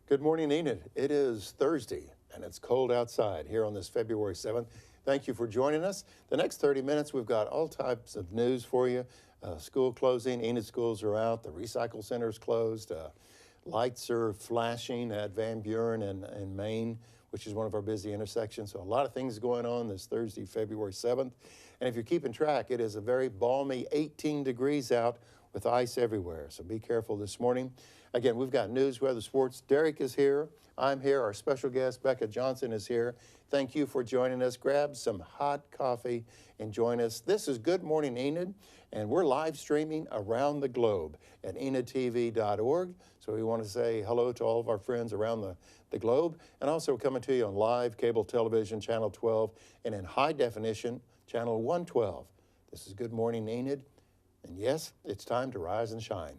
Good morning, Enid. It is Thursday, and it's cold outside here on this February 7th. Thank you for joining us. The next 30 minutes, we've got all types of news for you. School closing, Enid schools are out, the recycle center is closed, lights are flashing at Van Buren and Maine, which is one of our busy intersections. So a lot of things going on this Thursday, February 7th. And if you're keeping track, it is a very balmy 18 degrees out with ice everywhere. So be careful this morning. Again, we've got news, weather, sports. Derek is here. I'm here. Our special guest, Becca Johnson, is here. Thank you for joining us. Grab some hot coffee and join us. This is Good Morning Enid, and we're live streaming around the globe at enidtv.org. So we want to say hello to all of our friends around the globe, and also coming to you on live cable television, Channel 12, and in high definition, Channel 112. This is Good Morning Enid, and yes, it's time to rise and shine.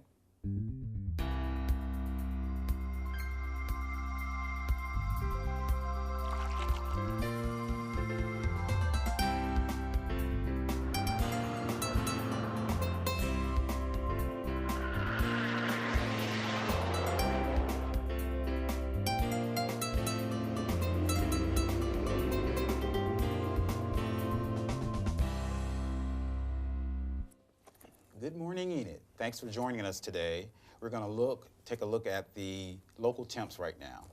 Good morning, Enid. Thanks for joining us today. We're going to take a look at the local temps right now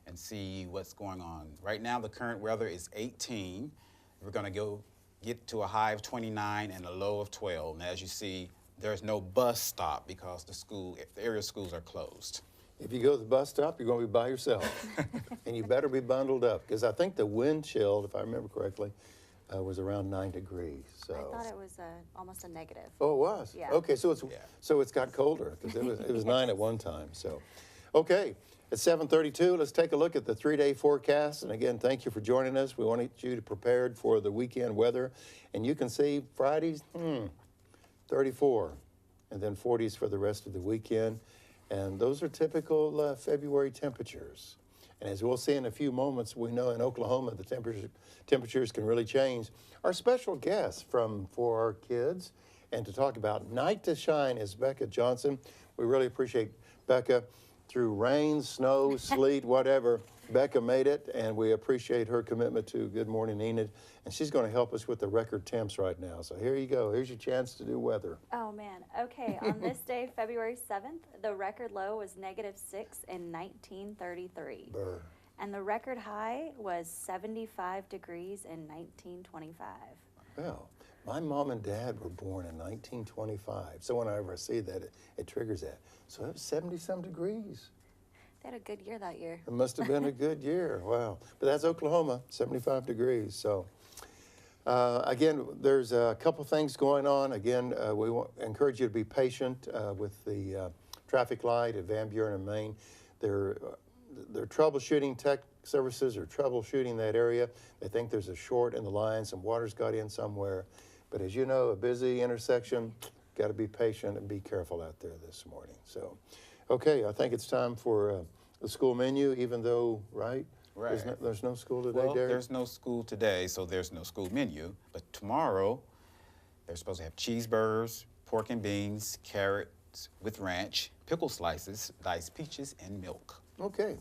and see what's going on. Right now, the current weather is 18. We're going to get to a high of 29 and a low of 12. And as you see, there's no bus stop because the area schools are closed. If you go to the bus stop, you're going to be by yourself. And you better be bundled up, because I think the wind chill, if I remember correctly, was around 9 degrees. So I thought it was almost a negative. Oh, it was? Yeah. Okay, so it's got colder, because it was 9 at one time. So, okay, at 7:32, let's take a look at the 3-day forecast. And again, thank you for joining us. We want you to prepared for the weekend weather. And you can see Fridays, 34, and then 40s for the rest of the weekend. And those are typical February temperatures. And as we'll see in a few moments, we know in Oklahoma the temperatures can really change. Our special guest for our kids and to talk about Night to Shine is Becca Johnson. We really appreciate Becca. Through rain, snow, sleet, whatever, Becca made it, and we appreciate her commitment to Good Morning Enid. And she's going to help us with the record temps right now. So here you go. Here's your chance to do weather. Oh, man. Okay, on this day, February 7th, the record low was -6 in 1933. Brr. And the record high was 75 degrees in 1925. Well, my mom and dad were born in 1925. So whenever I see that, it triggers that. So it was 70-some degrees. They had a good year that year. It must have been a good year. Wow. But that's Oklahoma, 75 degrees. So, again, there's a couple things going on. Again, we encourage you to be patient with the traffic light at Van Buren and Maine. They're troubleshooting. Tech services are troubleshooting that area. They think there's a short in the line. Some water's got in somewhere. But as you know, a busy intersection, got to be patient and be careful out there this morning. So, okay, I think it's time for the school menu, even though, right? Right. There's no school today, Well, Derek? there's no school today, so there's no school menu. But tomorrow, they're supposed to have cheeseburgers, pork and beans, carrots with ranch, pickle slices, diced peaches, and milk. Okay.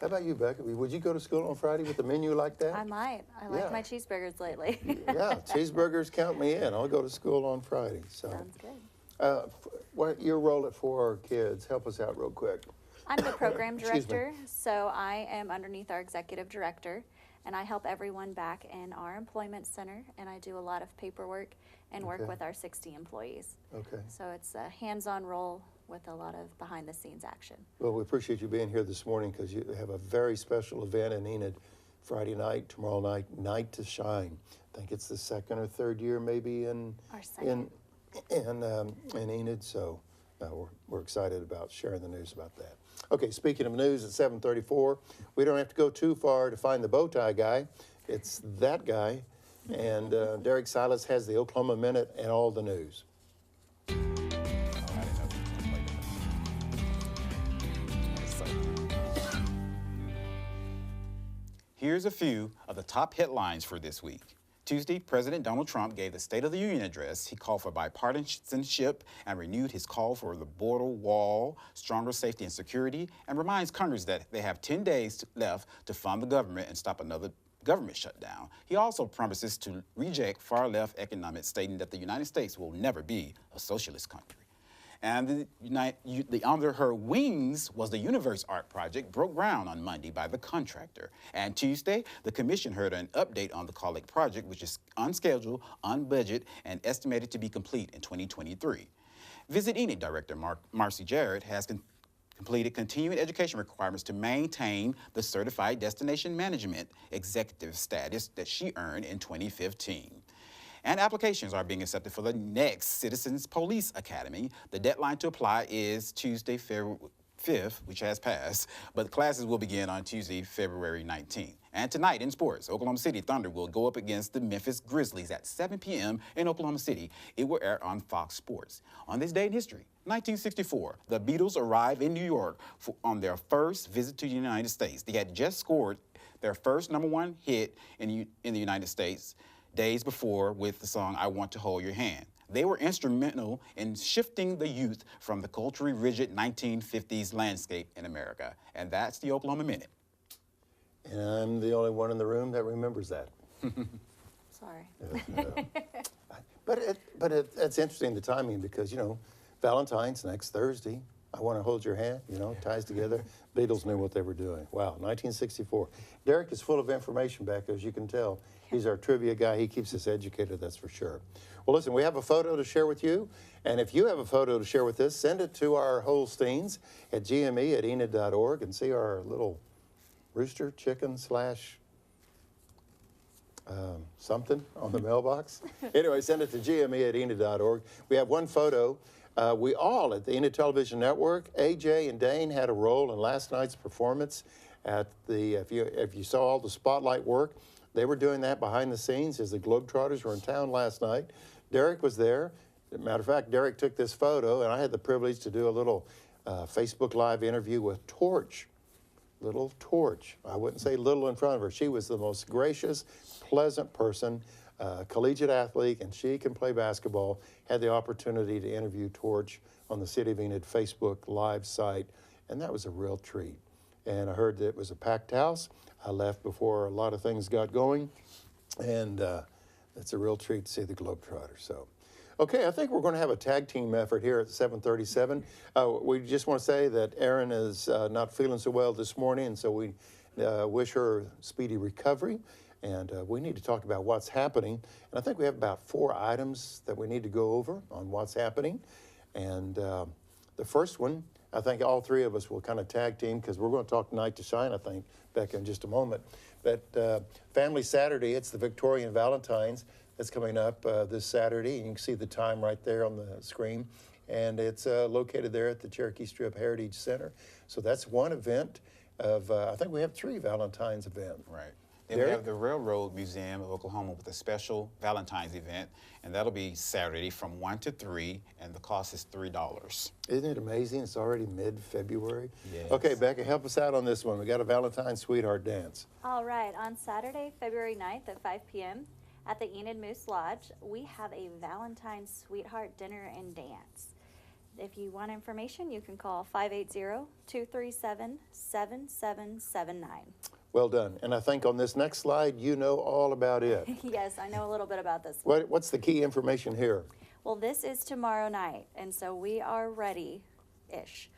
How about you, Becca? Would you go to school on Friday with a menu like that? I might. I like my cheeseburgers lately. Yeah, cheeseburgers count me in. I'll go to school on Friday. So. Sounds good. What your role at For Our Kids? Help us out real quick. I'm the program Excuse me. director, so I am underneath our executive director, and I help everyone back in our employment center, and I do a lot of paperwork and work Okay. with our 60 employees. Okay. So it's a hands-on role with a lot of behind-the-scenes action. Well, we appreciate you being here this morning because you have a very special event in Enid Friday night, tomorrow night, Night to Shine. I think it's the second or third year maybe in Our second. in Enid, so we're excited about sharing the news about that. Okay, speaking of news at 7:34, we don't have to go too far to find the bow tie guy. It's that guy, and Derek Silas has the Oklahoma Minute and all the news. Here's a few of the top headlines for this week. Tuesday, President Donald Trump gave the State of the Union address. He called for bipartisanship and renewed his call for the border wall, stronger safety and security, and reminds Congress that they have 10 days left to fund the government and stop another government shutdown. He also promises to reject far-left economics, stating that the United States will never be a socialist country. And the Under Her Wings was the Universe Art Project, broke ground on Monday by the contractor. And Tuesday, the commission heard an update on the Collect project, which is on schedule, on budget, and estimated to be complete in 2023. Visit Enid Director Marcy Jarrett has completed continuing education requirements to maintain the Certified Destination Management Executive status that she earned in 2015. And applications are being accepted for the next Citizens Police Academy. The deadline to apply is Tuesday, February 5th, which has passed, but the classes will begin on Tuesday, February 19th. And tonight in sports, Oklahoma City Thunder will go up against the Memphis Grizzlies at 7 p.m. in Oklahoma City. It will air on Fox Sports. On this day in history, 1964, the Beatles arrived in New York on their first visit to the United States. They had just scored their first #1 hit in the United States days before with the song I Want to Hold Your Hand. They were instrumental in shifting the youth from the culturally rigid 1950s landscape in America. And that's the Oklahoma Minute. And I'm the only one in the room that remembers that. Sorry. But it's interesting, the timing, because, you know, Valentine's next Thursday. I Want to Hold Your Hand, you know, ties together. Beatles knew what they were doing. Wow, 1964. Derek is full of information, Becca, as you can tell. He's our trivia guy. He keeps us educated, that's for sure. Well, listen, we have a photo to share with you. And if you have a photo to share with us, send it to our Holsteins at gme@enid.org and see our little rooster, chicken slash something on the mailbox. Anyway, send it to gme@enid.org. We have one photo. We all at the Enid Television Network, AJ and Dane had a role in last night's performance at the, if you saw all the spotlight work, they were doing that behind the scenes as the Globetrotters were in town last night. Derek was there. As a matter of fact, Derek took this photo, and I had the privilege to do a little Facebook Live interview with Torch. Little Torch. I wouldn't say little in front of her. She was the most gracious, pleasant person, collegiate athlete, and she can play basketball. Had the opportunity to interview Torch on the City of Enid Facebook Live site, and that was a real treat. And I heard that it was a packed house. I left before a lot of things got going, and it's a real treat to see the Globetrotters. So, okay, I think we're going to have a tag team effort here at 7:37. We just want to say that Erin is not feeling so well this morning, and so we wish her speedy recovery. And we need to talk about what's happening. And I think we have about 4 items that we need to go over on what's happening. And the first one, I think all 3 of us will kind of tag team, because we're going to talk Night to Shine, I think, Becca, in just a moment. But Family Saturday, it's the Victorian Valentines that's coming up this Saturday. You can see the time right there on the screen. And it's located there at the Cherokee Strip Heritage Center. So that's one event of, I think we have 3 Valentine's events. Right. Then we have the Railroad Museum of Oklahoma with a special Valentine's event, and that'll be Saturday from 1 to 3, and the cost is $3. Isn't it amazing? It's already mid-February. Yes. Okay, Becca, help us out on this one. We got a Valentine's Sweetheart Dance. All right, on Saturday, February 9th at 5 p.m. at the Enid Moose Lodge, we have a Valentine's Sweetheart Dinner and Dance. If you want information, you can call 580-237-7779. Well done. And I think on this next slide, you know all about it. Yes, I know a little bit about this one. What's the key information here? Well, this is tomorrow night, and so we are ready-ish.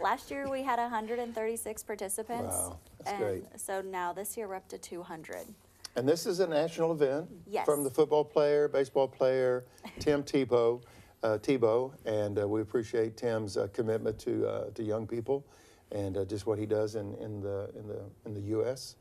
Last year we had 136 participants. Wow, that's and great. So now this year we're up to 200. And this is a national event. Yes. From the football player, baseball player, Tim Tebow, and we appreciate Tim's commitment to young people, and just what he does in the U.S.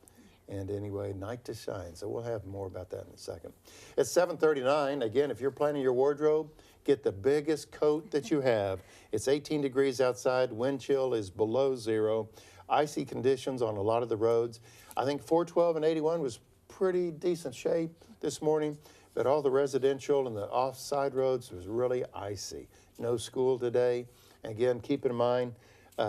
And anyway, Night to Shine. So we'll have more about that in a second. It's 7:39. Again, if you're planning your wardrobe, get the biggest coat that you have. It's 18 degrees outside. Wind chill is below 0. Icy conditions on a lot of the roads. I think 412 and 81 was pretty decent shape this morning, but all the residential and the off-side roads was really icy. No school today. Again, keep in mind,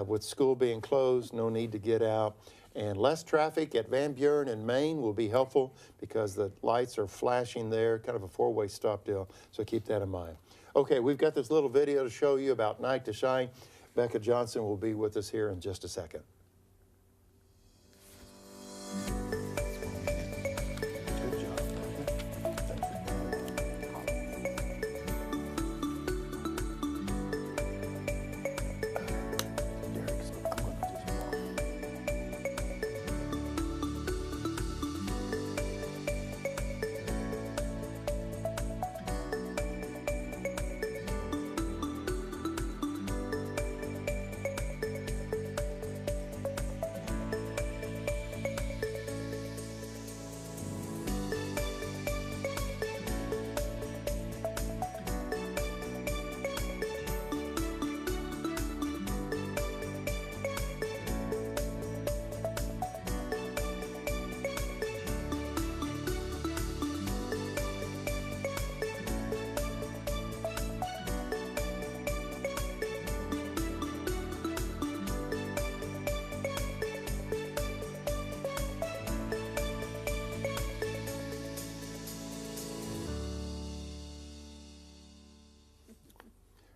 with school being closed, no need to get out. And less traffic at Van Buren and Maine will be helpful because the lights are flashing there, kind of a four-way stop deal, so keep that in mind. Okay, we've got this little video to show you about Night to Shine. Becca Johnson will be with us here in just a second.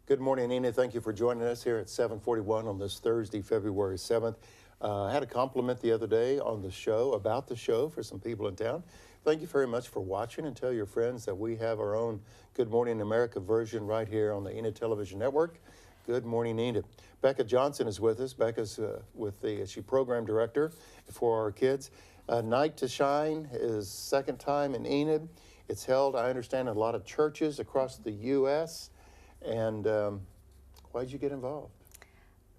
Good morning, Enid. Thank you for joining us here at 7:41 on this Thursday, February 7th. I had a compliment the other day on the show, about the show, for some people in town. Thank you very much for watching, and tell your friends that we have our own Good Morning America version right here on the Enid Television Network. Good morning, Enid. Becca Johnson is with us. Becca's she's program director for our kids. Night to Shine is second time in Enid. It's held, I understand, in a lot of churches across the U.S., and why did you get involved?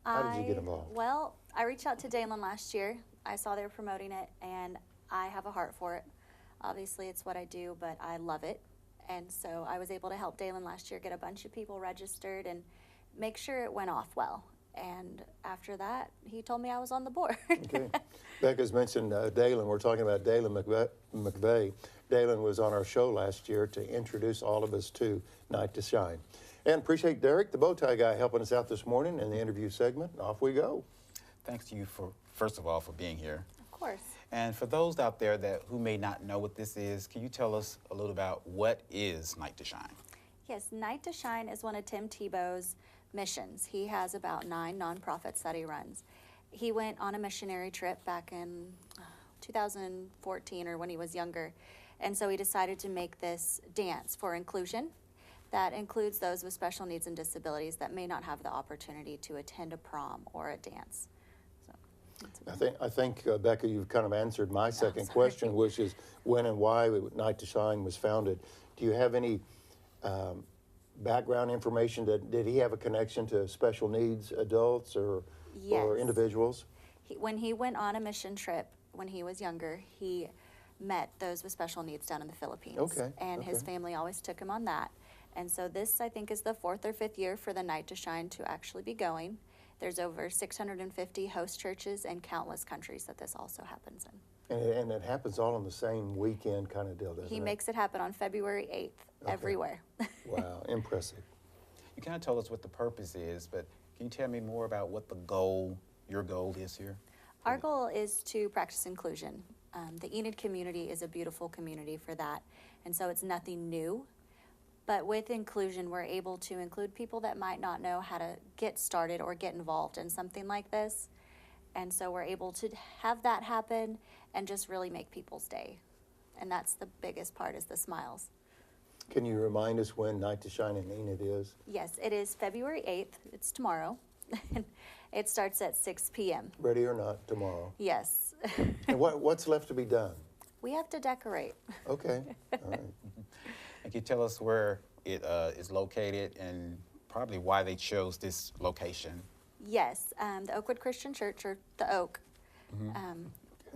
How did you get involved? Well, I reached out to Dalen last year. I saw they were promoting it, and I have a heart for it. Obviously, it's what I do, but I love it. And so I was able to help Dalen last year get a bunch of people registered and make sure it went off well. And after that, he told me I was on the board. Okay. Becca's mentioned Dalen. We're talking about Dalen McVeigh. Dalen was on our show last year to introduce all of us to Night to Shine. And appreciate Derek, the bow tie guy, helping us out this morning in the interview segment. Off we go. Thanks to you, first of all, for being here. Of course. And for those out there who may not know what this is, can you tell us a little about what is Night to Shine? Yes, Night to Shine is one of Tim Tebow's missions. He has about 9 nonprofits that he runs. He went on a missionary trip back in 2014, or when he was younger, and so he decided to make this dance for inclusion that includes those with special needs and disabilities that may not have the opportunity to attend a prom or a dance. So I think Becca, you've kind of answered my second question, which is when and why Night to Shine was founded. Do you have any background information? Did he have a connection to special needs adults or individuals? When he went on a mission trip when he was younger, he met those with special needs down in the Philippines. Okay. And his family always took him on that. And so this, I think, is the 4th or 5th year for the Night to Shine to actually be going. There's over 650 host churches and countless countries that this also happens in. And it happens all on the same weekend kind of deal, doesn't it? He makes it happen on February 8th, everywhere. Wow, impressive. You kind of told us what the purpose is, but can you tell me more about what your goal is here? Our goal is to practice inclusion. The Enid community is a beautiful community for that, and so it's nothing new. But with inclusion, we're able to include people that might not know how to get started or get involved in something like this. And so we're able to have that happen and just really make people's day. And that's the biggest part, is the smiles. Can you remind us when Night to Shine in Enid is? Yes, it is February 8th. It's tomorrow. It starts at 6 p.m. Ready or not, tomorrow. Yes. And what's left to be done? We have to decorate. Okay, all right. And can you tell us where it is located and probably why they chose this location? Yes, the Oakwood Christian Church, or the Oak.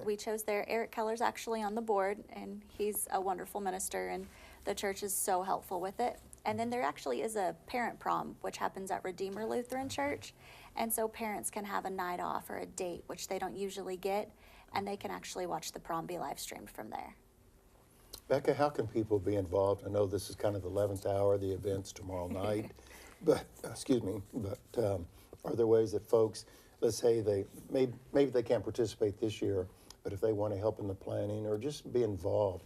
We chose there. Eric Keller's actually on the board, and he's a wonderful minister, and the church is so helpful with it. And then there actually is a parent prom, which happens at Redeemer Lutheran Church. And so parents can have a night off or a date, which they don't usually get, and they can actually watch the prom be live streamed from there. Becca, how can people be involved? I know this is kind of the 11th hour, the event's tomorrow night, but, are there ways that folks let's say maybe they can't participate this year, but if they want to help in the planning or just be involved,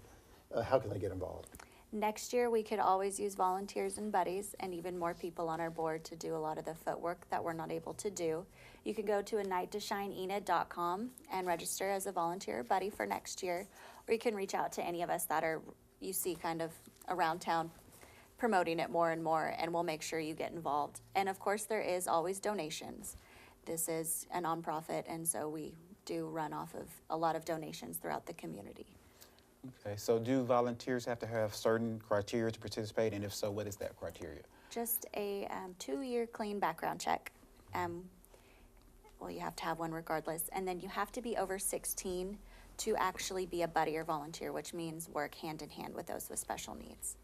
how can they get involved? Next year, we could always use volunteers and buddies and even more people on our board to do a lot of the footwork that we're not able to do. You can go to unitedtoshineenid.com and register as a volunteer or buddy for next year, or you can reach out to any of us that you see kind of around town promoting it more and more, and we'll make sure you get involved. And of course, there is always donations. This is a nonprofit, and so we do run off of a lot of donations throughout the community. Okay, so do volunteers have to have certain criteria to participate, and if so, what is that criteria? Just a 2-year clean background check. Well, you have to have one regardless, and then you have to be over 16 to actually be a buddy or volunteer, which means work hand in hand with those with special needs.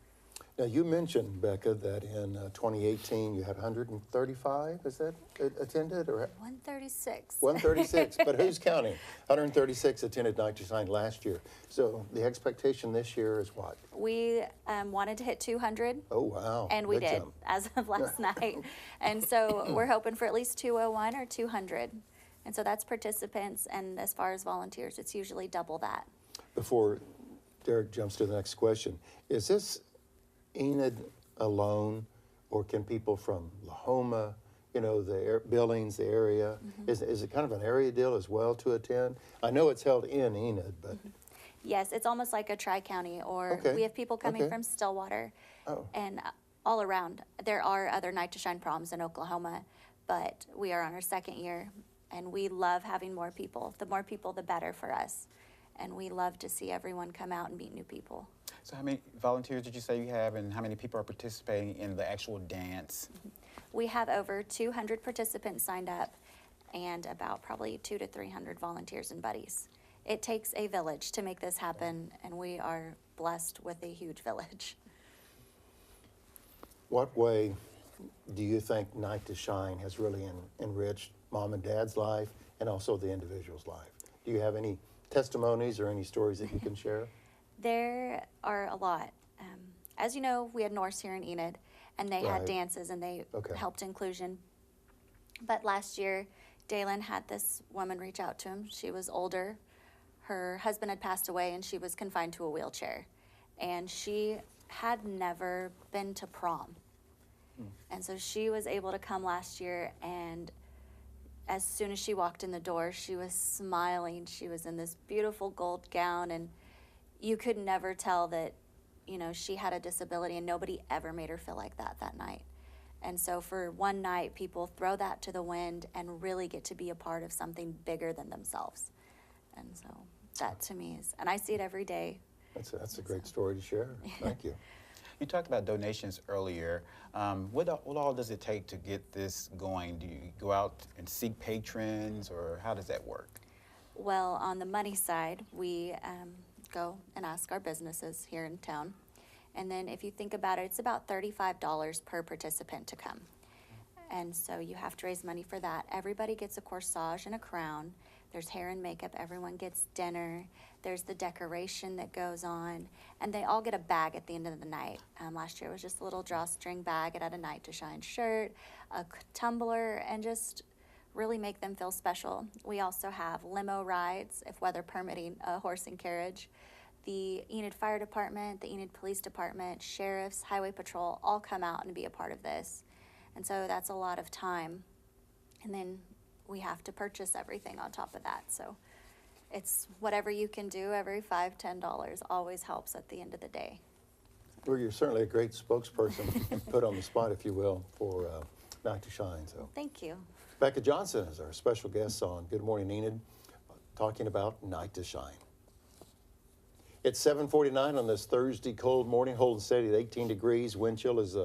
Now, you mentioned, Becca, that in 2018 you had 135, is that attended? Or 136. 136, but who's counting? 136 attended Night to Shine last year. So the expectation this year is what? We wanted to hit 200. Oh, wow. And we Big did jump. as of last night. And so we're hoping for at least 201 or 200. And so that's participants, and as far as volunteers, it's usually double that. Before Derek jumps to the next question, is this Enid alone, or can people from Lahoma, the Billings, the area, is it kind of an area deal as well to attend? I know it's held in Enid, but... Yes, it's almost like a tri-county, or Okay, we have people coming okay. from Stillwater Oh. and all around. There are other Night to Shine proms in Oklahoma, but we are on our 2nd year, and we love having more people. The more people, the better for us. And we love to see everyone come out and meet new people. So how many volunteers did you say you have, and how many people are participating in the actual dance? We have over 200 participants signed up and about probably 200 to 300 volunteers and buddies. It takes a village to make this happen, and we are blessed with a huge village. What way do you think Night to Shine has really enriched Mom and Dad's life and also the individual's life? Do you have any testimonies or any stories that you can share? There are a lot. As you know, we had Norse here in Enid, and they had Right. dances, and they Okay. helped inclusion. But last year, Dalen had this woman reach out to him. She was older. Her husband had passed away, and she was confined to a wheelchair. And she had never been to prom. And so she was able to come last year, and as soon as she walked in the door, she was smiling. She was in this beautiful gold gown, and you could never tell that, she had a disability, and nobody ever made her feel like that night. And so for one night, people throw that to the wind and really get to be a part of something bigger than themselves. And so that to me is, and I see it every day. That's a great story to share. Thank you. You talked about donations earlier. What all does it take to get this going? Do you go out and seek patrons, or how does that work? Well, on the money side, we go and ask our businesses here in town. And then if you think about it, it's about $35 per participant to come. And so you have to raise money for that. Everybody gets a corsage and a crown. There's hair and makeup. Everyone gets dinner. There's the decoration that goes on. And they all get a bag at the end of the night. Last year it was just a little drawstring bag. It had a Night to Shine shirt, a tumbler, and just really make them feel special. We also have limo rides, if weather permitting, a horse and carriage. The Enid Fire Department, the Enid Police Department, sheriffs, highway patrol, all come out and be a part of this. And so that's a lot of time. And then we have to purchase everything on top of that. So it's whatever you can do, every $5, $10 always helps at the end of the day. Well, you're certainly a great spokesperson and put on the spot, if you will, for Night to Shine. So Thank you. Becca Johnson is our special guest on Good Morning Enid, talking about Night to Shine. It's 7:49 on this Thursday cold morning, holding steady at 18 degrees. Wind chill is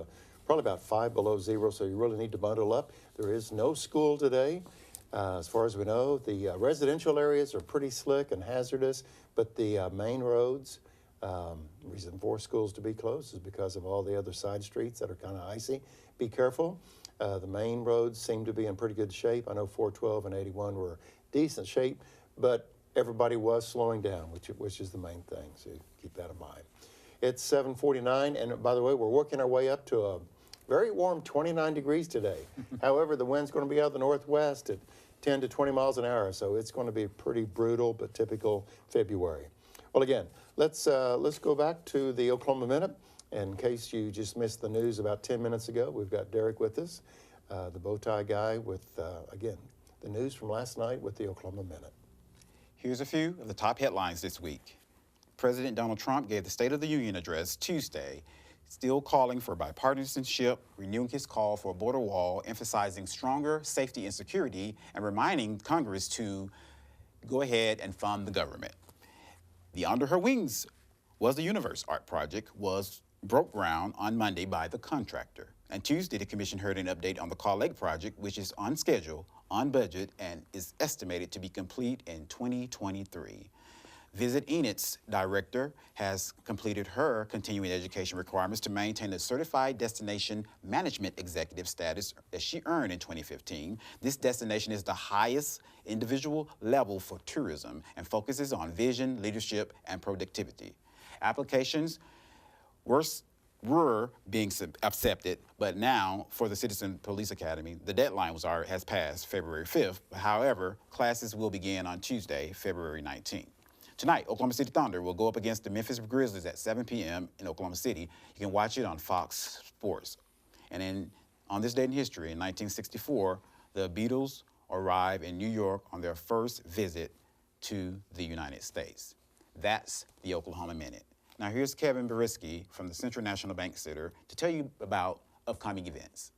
probably about 5 below zero, so you really need to bundle up. There is no school today. As far as we know, the residential areas are pretty slick and hazardous, but the main roads, reason for schools to be closed is because of all the other side streets that are kind of icy. Be careful. The main roads seem to be in pretty good shape. I know 412 and 81 were decent shape, but everybody was slowing down, which is the main thing, so keep that in mind. It's 7:49, and by the way, we're working our way up to a very warm 29 degrees today. However, the wind's going to be out of the northwest at 10 to 20 miles an hour. So it's going to be pretty brutal, but typical February. Well, again, let's go back to the Oklahoma Minute. In case you just missed the news about 10 minutes ago, we've got Derek with us, the bow tie guy with, again, the news from last night with the Oklahoma Minute. Here's a few of the top headlines this week. President Donald Trump gave the State of the Union address Tuesday, still calling for bipartisanship, renewing his call for a border wall, emphasizing stronger safety and security, and reminding Congress to go ahead and fund the government. The Under Her Wings Was the Universe art project broke ground on Monday by the contractor. And Tuesday, the commission heard an update on the Call Lake project, which is on schedule, on budget, and is estimated to be complete in 2023. Visit Enid's director has completed her continuing education requirements to maintain a certified destination management executive status that she earned in 2015. This destination is the highest individual level for tourism and focuses on vision, leadership, and productivity. Applications were being accepted, but now for the Citizen Police Academy, the deadline has passed February 5th. However, classes will begin on Tuesday, February 19th. Tonight, Oklahoma City Thunder will go up against the Memphis Grizzlies at 7 p.m. in Oklahoma City. You can watch it on Fox Sports. And on this date in history, in 1964, the Beatles arrived in New York on their first visit to the United States. That's the Oklahoma Minute. Now here's Kevin Beriski from the Central National Bank Center to tell you about upcoming events.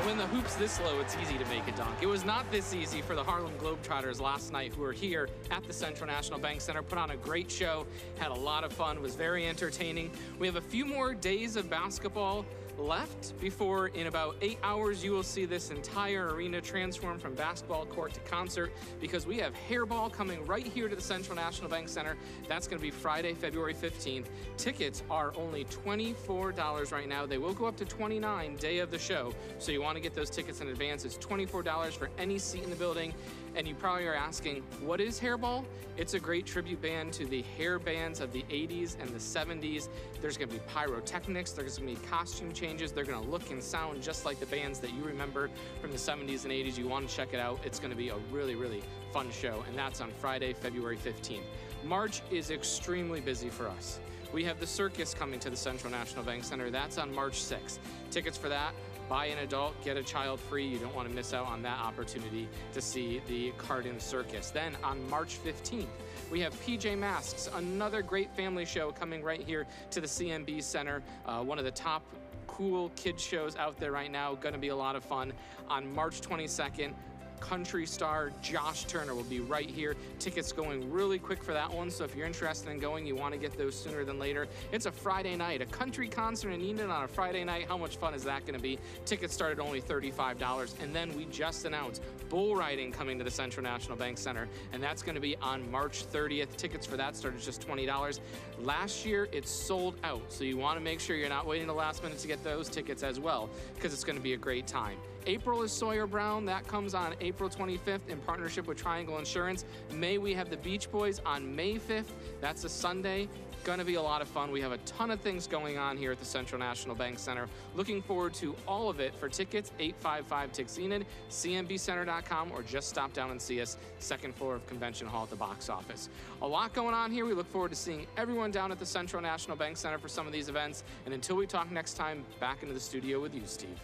When the hoop's this low, it's easy to make a dunk. It was not this easy for the Harlem Globetrotters last night, who were here at the Central National Bank Center, put on a great show, had a lot of fun, was very entertaining. We have a few more days of basketball left before in about 8 hours you will see this entire arena transform from basketball court to concert, because we have hairball coming right here to the Central National Bank Center. That's going to be Friday, February 15th. Tickets are only $24 right now. They will go up to $29 day of the show, so you want to get those tickets in advance. It's $24 for any seat in the building. And you probably are asking, what is hairball? It's a great tribute band to the hair bands of the 80s and the 70s. There's going to be pyrotechnics. There's going to be costume changes. They're going to look and sound just like the bands that you remember from the 70s and 80s. You want to check it out. It's going to be a really, really fun show. And that's on Friday, February 15th. March is extremely busy for us. We have the circus coming to the Central National Bank Center. That's on March 6th. Tickets for that, buy an adult, get a child free. You don't want to miss out on that opportunity to see the Cardin Circus. Then on March 15th, we have PJ Masks, another great family show coming right here to the CNB Center. One of the top cool kids shows out there right now. Going to be a lot of fun. On March 22nd, country star Josh Turner will be right here. Tickets going really quick for that one, so if you're interested in going, you want to get those sooner than later. It's a Friday night, a country concert in Enid on a Friday night. How much fun is that going to be? Tickets start at only $35, and then we just announced bull riding coming to the Central National Bank Center, and that's going to be on March 30th. Tickets for that started just $20. Last year, it sold out, so you want to make sure you're not waiting the last minute to get those tickets as well, because it's going to be a great time. April is Sawyer Brown. That comes on April 25th in partnership with Triangle Insurance. May, we have the Beach Boys on May 5th. That's a Sunday. Gonna be a lot of fun. We have a ton of things going on here at the Central National Bank Center. Looking forward to all of it. For tickets, 855-TICKS-ENID, cnbcenter.com, or just stop down and see us, second floor of Convention Hall at the box office. A lot going on here. We look forward to seeing everyone down at the Central National Bank Center for some of these events. And until we talk next time, back into the studio with you, Steve.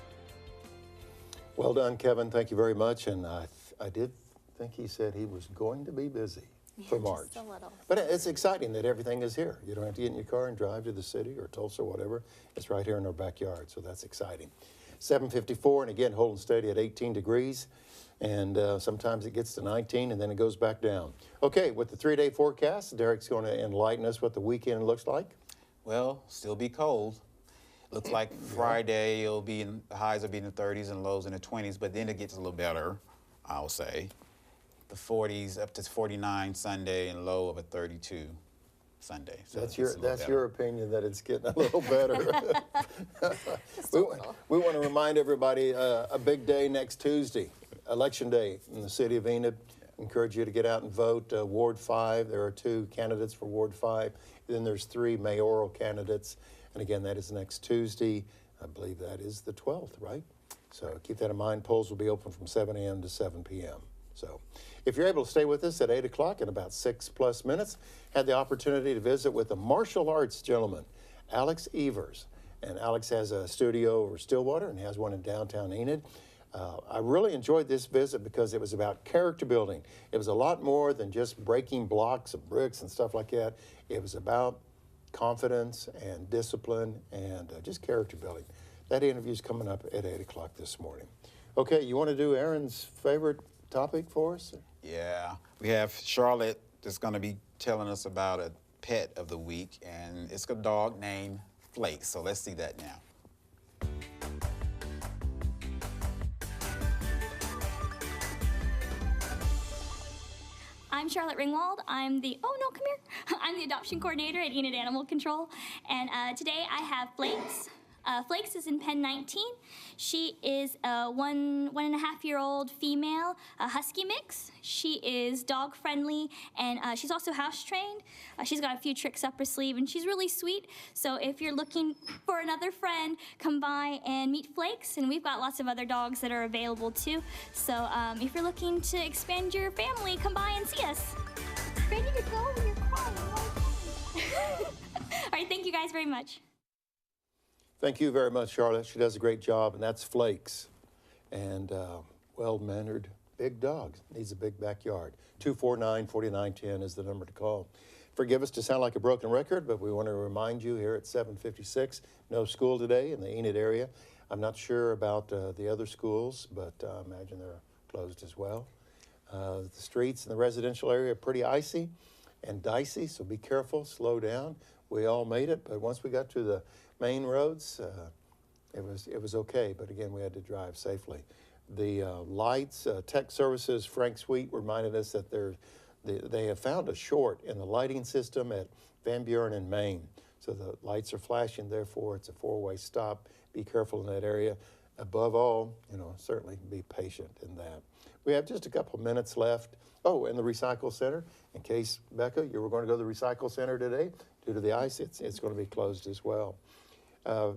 Well done, Kevin. Thank you very much. And I did think he said he was going to be busy for March. Just a little. But it's exciting that everything is here. You don't have to get in your car and drive to the city or Tulsa or whatever. It's right here in our backyard, so that's exciting. 7:54, and again, holding steady at 18 degrees. And sometimes it gets to 19, and then it goes back down. Okay, with the 3-day forecast, Derek's going to enlighten us what the weekend looks like. Well, still be cold. Looks like Friday the highs will be in the 30s and lows in the 20s, but then it gets a little better, I'll say. The 40s up to 49 Sunday and low of a 32 Sunday. So that's your opinion that it's getting a little better. We want to remind everybody a big day next Tuesday, Election Day in the city of Enid. Encourage you to get out and vote. Ward 5, there are 2 candidates for Ward 5. Then there's 3 mayoral candidates. And again, that is next Tuesday. I believe that is the 12th, right? So keep that in mind. Polls will be open from 7 a.m. to 7 p.m. So if you're able to stay with us at 8 o'clock in about 6+ minutes, had the opportunity to visit with a martial arts gentleman, Alex Evers. And Alex has a studio over Stillwater and has one in downtown Enid. I really enjoyed this visit because it was about character building. It was a lot more than just breaking blocks of bricks and stuff like that. It was about confidence and discipline and just character building. That interview is coming up at 8 o'clock this morning. Okay, you want to do Aaron's favorite topic for us? Yeah, we have Charlotte that's going to be telling us about a pet of the week, and it's a dog named Flakes. So let's see that now. I'm Charlotte Ringwald. I'm the I'm the adoption coordinator at Enid Animal Control, and today I have Flakes. Flakes is in pen 19. She is a 1.5-year-old female, a husky mix. She is dog friendly, and she's also house trained. She's got a few tricks up her sleeve, and she's really sweet. So if you're looking for another friend, come by and meet Flakes. And we've got lots of other dogs that are available too. So if you're looking to expand your family, come by and see us. Ready to go when you're crying. All right, thank you guys very much. Thank you very much, Charlotte. She does a great job, and that's Flakes. And well-mannered, big dog. Needs a big backyard. 249-4910 is the number to call. Forgive us to sound like a broken record, but we want to remind you here at 7:56, no school today in the Enid area. I'm not sure about the other schools, but I imagine they're closed as well. The streets in the residential area are pretty icy and dicey, so be careful, slow down. We all made it, but once we got to the main roads, it was okay, but again, we had to drive safely. The lights, Tech Services, Frank Sweet reminded us that they have found a short in the lighting system at Van Buren in Maine. So the lights are flashing, therefore it's a 4-way stop. Be careful in that area. Above all, certainly be patient in that. We have just a couple minutes left. Oh, and the recycle center, in case, Becca, you were going to go to the recycle center today, due to the ice, it's going to be closed as well.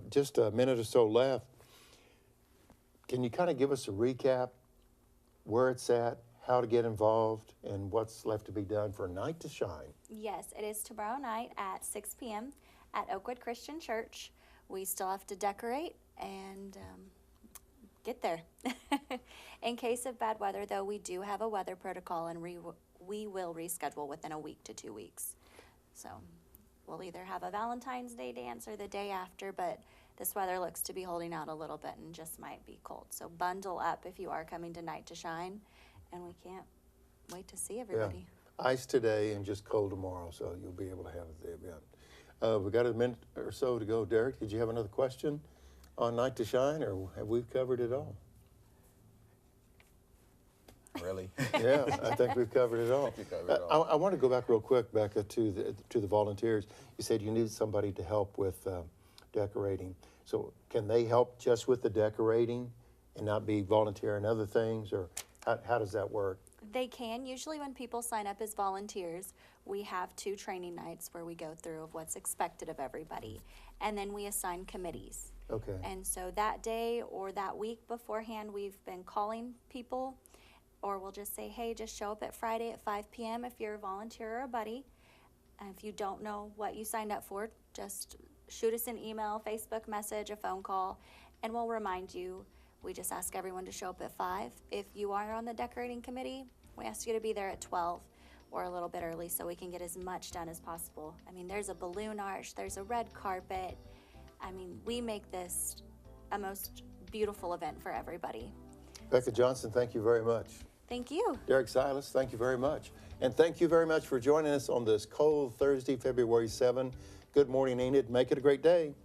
Just a minute or so left. Can you kind of give us a recap, where it's at, how to get involved, and what's left to be done for Night to Shine? Yes, it is tomorrow night at 6 p.m. at Oakwood Christian Church. We still have to decorate and get there. In case of bad weather, though, we do have a weather protocol, and we will reschedule within a week to 2 weeks. So we'll either have a Valentine's Day dance or the day after, but this weather looks to be holding out a little bit and just might be cold. So bundle up if you are coming to Night to Shine, and we can't wait to see everybody. Yeah. Ice today and just cold tomorrow, so you'll be able to have the event. We got a minute or so to go. Derek, did you have another question on Night to Shine, or have we covered it all? Really? Yeah, I think we've covered it all. I want to go back real quick, Becca, to the volunteers. You said you needed somebody to help with decorating. So can they help just with the decorating and not be volunteering other things, or how does that work? They can. Usually when people sign up as volunteers, we have 2 training nights where we go through of what's expected of everybody. And then we assign committees. Okay. And so that day or that week beforehand, we've been calling people, or we'll just say, hey, just show up at Friday at 5 p.m. if you're a volunteer or a buddy. And if you don't know what you signed up for, just shoot us an email, Facebook message, a phone call, and we'll remind you. We just ask everyone to show up at 5. If you are on the decorating committee, we ask you to be there at 12 or a little bit early so we can get as much done as possible. I mean, there's a balloon arch, there's a red carpet. I mean, we make this a most beautiful event for everybody. Becca Johnson, thank you very much. Thank you. Derek Silas, thank you very much. And thank you very much for joining us on this cold Thursday, February 7. Good morning, Enid. Make it a great day.